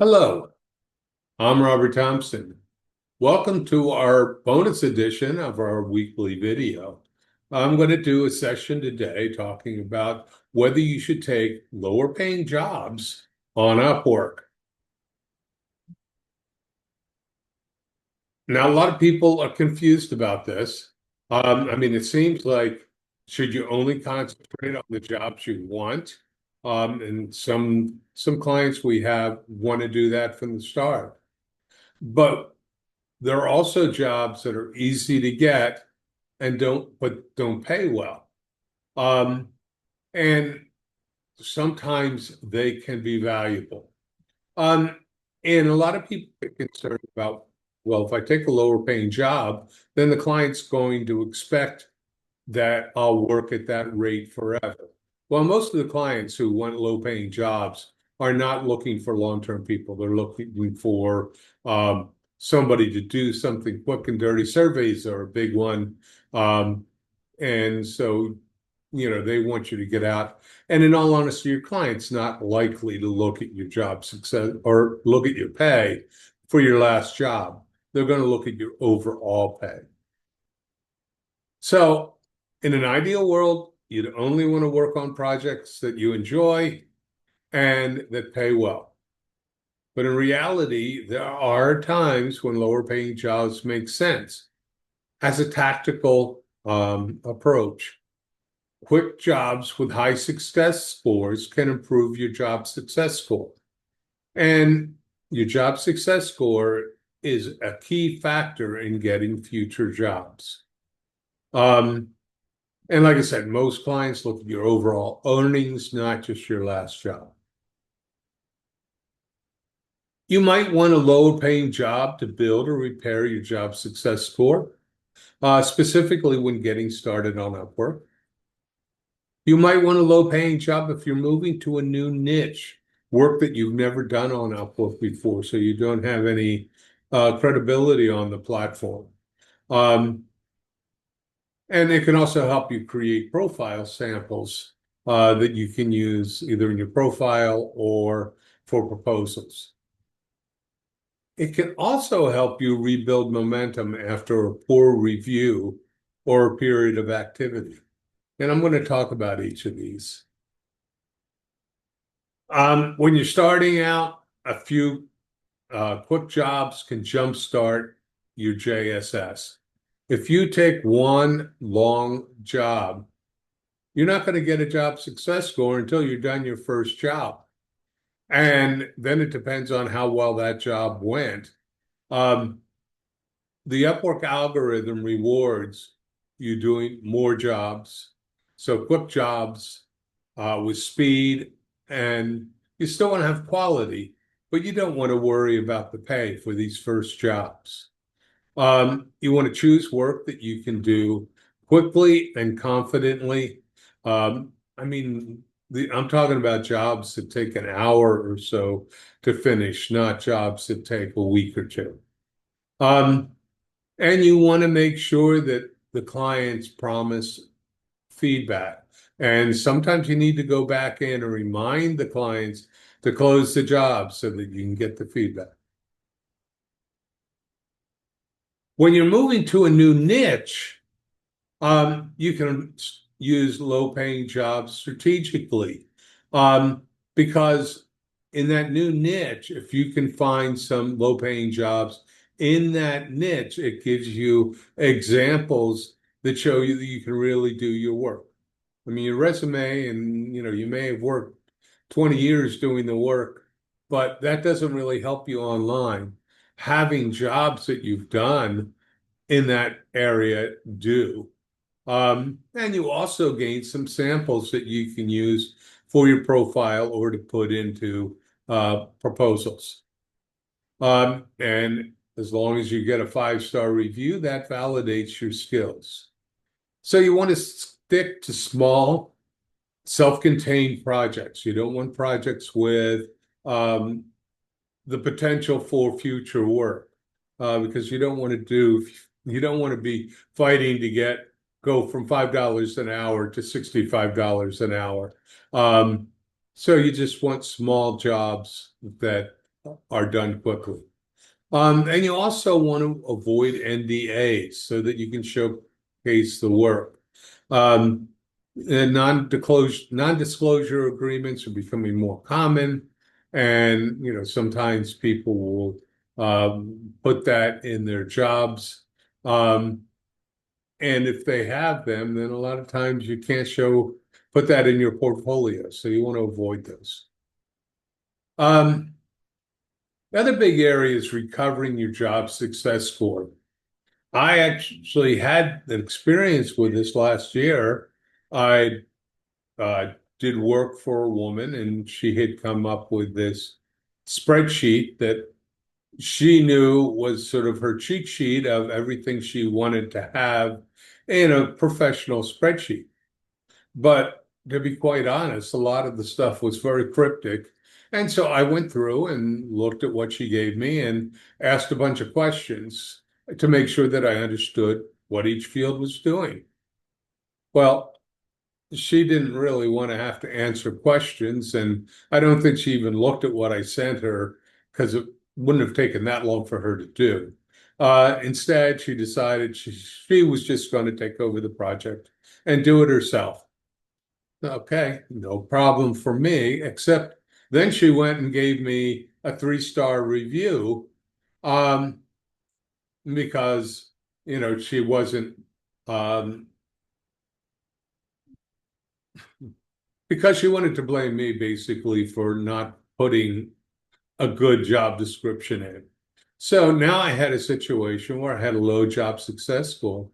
Hello, I'm Robert Thompson. Welcome to our bonus edition of our weekly video. I'm going to do a session today talking about whether you should take lower paying jobs on Upwork. Now, a lot of people are confused about this. It seems like should you only concentrate on the jobs you want? And some clients we have want to do that from the start. But there are also jobs that are easy to get and don't pay well. Um, and sometimes they can be valuable. Um, and a lot of people are concerned about, well, if I take a lower paying job, then the client's going to expect that I'll work at that rate forever. Well, most of the clients who want low paying jobs are not looking for long-term people. They're looking for somebody to do something quick and dirty. Surveys are a big one. Um, and so, they want you to get out. And in all honesty, your client's not likely to look at your job success or look at your pay for your last job. They're going to look at your overall pay. So, in an ideal world, you'd only want to work on projects that you enjoy and that pay well. But in reality, there are times when lower paying jobs make sense as a tactical approach. Quick jobs with high success scores can improve your job success score. And your job success score is a key factor in getting future jobs. And like I said, most clients look at your overall earnings, not just your last job. You might want a lower paying job to build or repair your job success score, specifically when getting started on Upwork. You might want a low paying job if you're moving to a new niche, work that you've never done on Upwork before, so you don't have any credibility on the platform. Um, And it can also help you create profile samples that you can use either in your profile or for proposals. It can also help you rebuild momentum after a poor review or a period of activity. And I'm going to talk about each of these. When you're starting out, a few quick jobs can jumpstart your JSS. If you take one long job, you're not going to get a job success score until you're done your first job. And then it depends on how well that job went. Um, the Upwork algorithm rewards you doing more jobs. So quick jobs with speed, and you still want to have quality, but you don't want to worry about the pay for these first jobs. You want to choose work that you can do quickly and confidently. Um, I mean, I'm talking about jobs that take an hour or so to finish, not jobs that take a week or two. Um, and you want to make sure that the clients promise feedback. And sometimes you need to go back in and remind the clients to close the job so that you can get the feedback. When you're moving to a new niche, you can use low-paying jobs strategically, because in that new niche, if you can find some low-paying jobs in that niche, it gives you examples that show you that you can really do your work. I mean, your resume, and you may have worked 20 years doing the work, but that doesn't really help you online. Having jobs that you've done in that area do. And you also gain some samples that you can use for your profile or to put into proposals. And as long as you get a 5-star review, that validates your skills. So you want to stick to small, self-contained projects. You don't want projects with the potential for future work, because you don't want to be fighting to go from $5 an hour to $65 an hour. So you just want small jobs that are done quickly. And you also want to avoid NDAs so that you can showcase the work. Um, and non-disclosure agreements are becoming more common, and sometimes people will put that in their jobs. Um, and if they have them, then a lot of times you can't put that in your portfolio, so you want to avoid those. Um, the other big area is recovering your job success score. I actually had an experience with this last year. I did work for a woman, and she had come up with this spreadsheet that she knew was sort of her cheat sheet of everything she wanted to have in a professional spreadsheet. But to be quite honest, a lot of the stuff was very cryptic. And so I went through and looked at what she gave me and asked a bunch of questions to make sure that I understood what each field was doing. Well, she didn't really want to have to answer questions, and I don't think she even looked at what I sent her because it wouldn't have taken that long for her to do. Instead, she decided she was just going to take over the project and do it herself. Okay, no problem for me, except then she went and gave me a 3-star review, um, because, she wasn't, um, because she wanted to blame me basically for not putting a good job description in. So now I had a situation where I had a low job success score,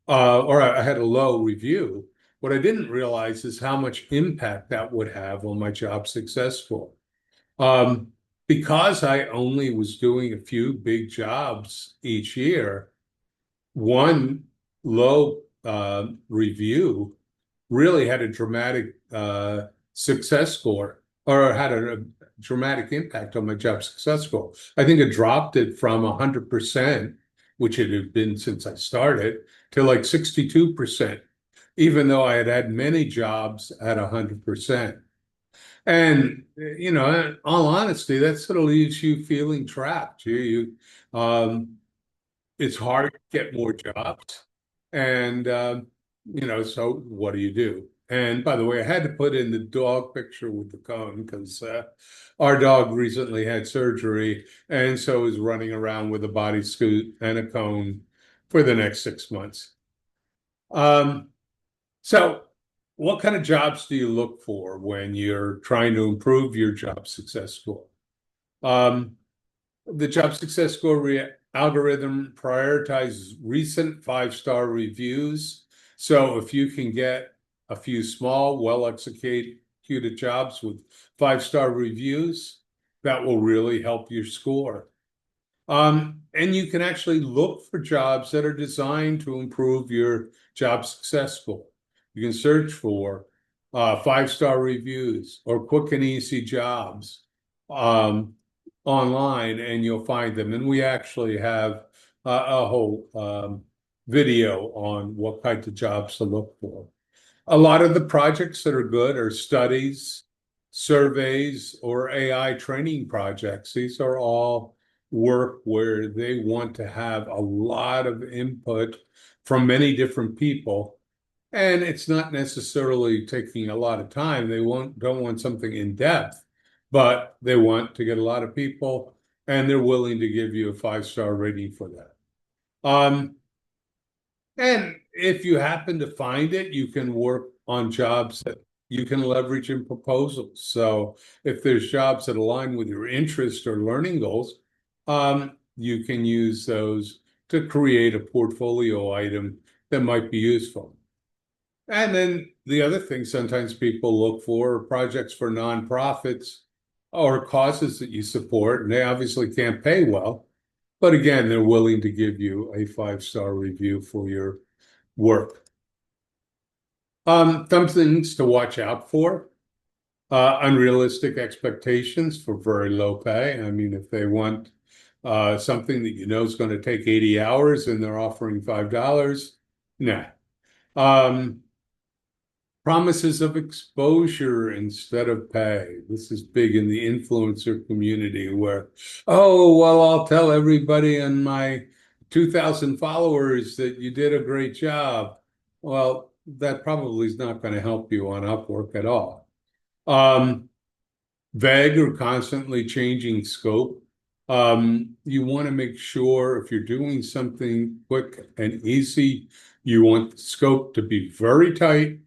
or I had a low review. What I didn't realize is how much impact that would have on my job success score. Um, because I only was doing a few big jobs each year, one low review really had a dramatic success score, or had a dramatic impact on my job success score. I think it dropped it from 100%, which it had been since I started, to like 62%, even though I had had many jobs at 100%. And, in all honesty, that sort of leaves you feeling trapped. It's hard to get more jobs. And, so what do you do? And by the way, I had to put in the dog picture with the cone because our dog recently had surgery and so is running around with a body scoot and a cone for the next 6 months. Um, so, what kind of jobs do you look for when you're trying to improve your job success score? Um, the job success score algorithm prioritizes recent 5-star reviews. So if you can get a few small, well-executed jobs with 5-star reviews, that will really help your score. And you can actually look for jobs that are designed to improve your job success score. You can search for 5-star reviews or quick and easy jobs um, online, and you'll find them. And we actually have a whole video on what kinds of jobs to look for. A lot of the projects that are good are studies, surveys, or AI training projects. These are all work where they want to have a lot of input from many different people. And it's not necessarily taking a lot of time. Don't want something in depth, but they want to get a lot of people, and they're willing to give you a 5-star rating for that. And if you happen to find it, you can work on jobs that you can leverage in proposals. So if there's jobs that align with your interest or learning goals, you can use those to create a portfolio item that might be useful. And then the other thing sometimes people look for are projects for nonprofits or causes that you support, and they obviously can't pay well. But again, they're willing to give you a 5-star review for your work. Some things to watch out for. Unrealistic expectations for very low pay. I mean, if they want something that is going to take 80 hours and they're offering $5, nah. Um, Promises of exposure instead of pay. This is big in the influencer community where, oh, well, I'll tell everybody in my 2,000 followers that you did a great job. Well, that probably is not going to help you on Upwork at all. Um, Vague or constantly changing scope. You want to make sure if you're doing something quick and easy, you want the scope to be very tight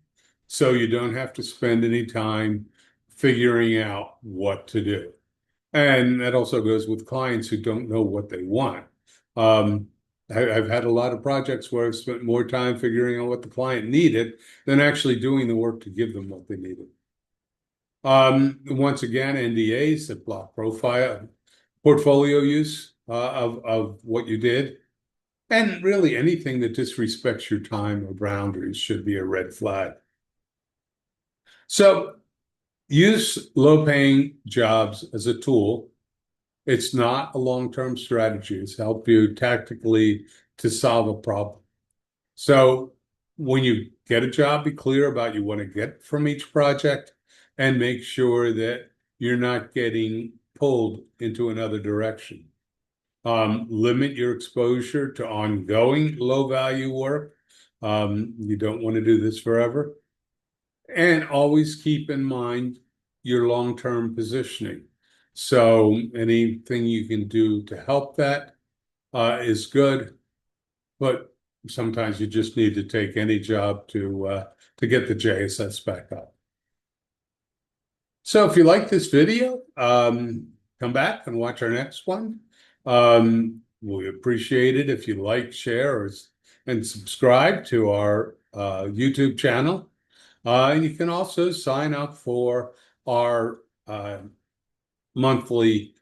so you don't have to spend any time figuring out what to do. And that also goes with clients who don't know what they want. Um, I've had a lot of projects where I've spent more time figuring out what the client needed than actually doing the work to give them what they needed. Once again, NDAs that block profile, portfolio use of what you did. And really anything that disrespects your time or boundaries should be a red flag. So use low-paying jobs as a tool. It's not a long-term strategy. It's help you tactically to solve a problem. So when you get a job, be clear about what you want to get from each project and make sure that you're not getting pulled into another direction. Limit your exposure to ongoing low-value work. You don't want to do this forever. And always keep in mind your long-term positioning. So anything you can do to help that is good, but sometimes you just need to take any job to get the JSS back up. So if you like this video, come back and watch our next one. We appreciate it if you like, share, and subscribe to our YouTube channel. And you can also sign up for our monthly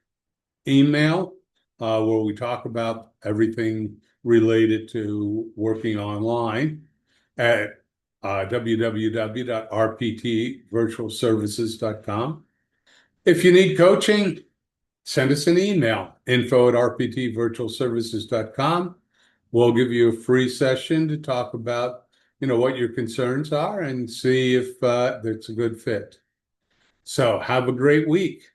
email where we talk about everything related to working online at www.rptvirtualservices.com. If you need coaching, send us an email, info@rptvirtualservices.com. We'll give you a free session to talk about what your concerns are and see if that's a good fit. So have a great week.